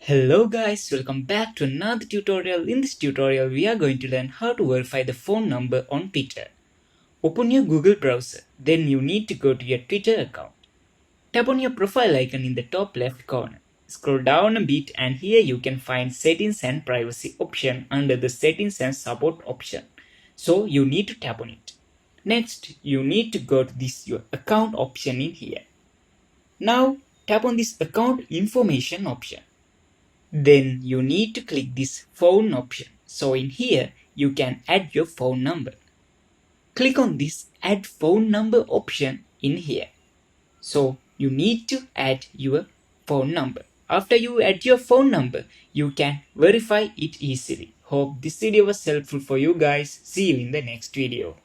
Hello guys, welcome back to another tutorial. In this tutorial, we are going to learn how to verify the phone number on Twitter. Open your Google browser, then you need to go to your Twitter account. Tap on your profile icon in the top left corner. Scroll down a bit and here you can find settings and privacy option under the settings and support option. So you need to tap on it. Next, you need to go to this your account option in here. Now tap on this account information option. Then you need to click this phone option. So in here, you can add your phone number. Click on this add phone number option in here. So you need to add your phone number. After you add your phone number, you can verify it easily. Hope this video was helpful for you guys. See you in the next video.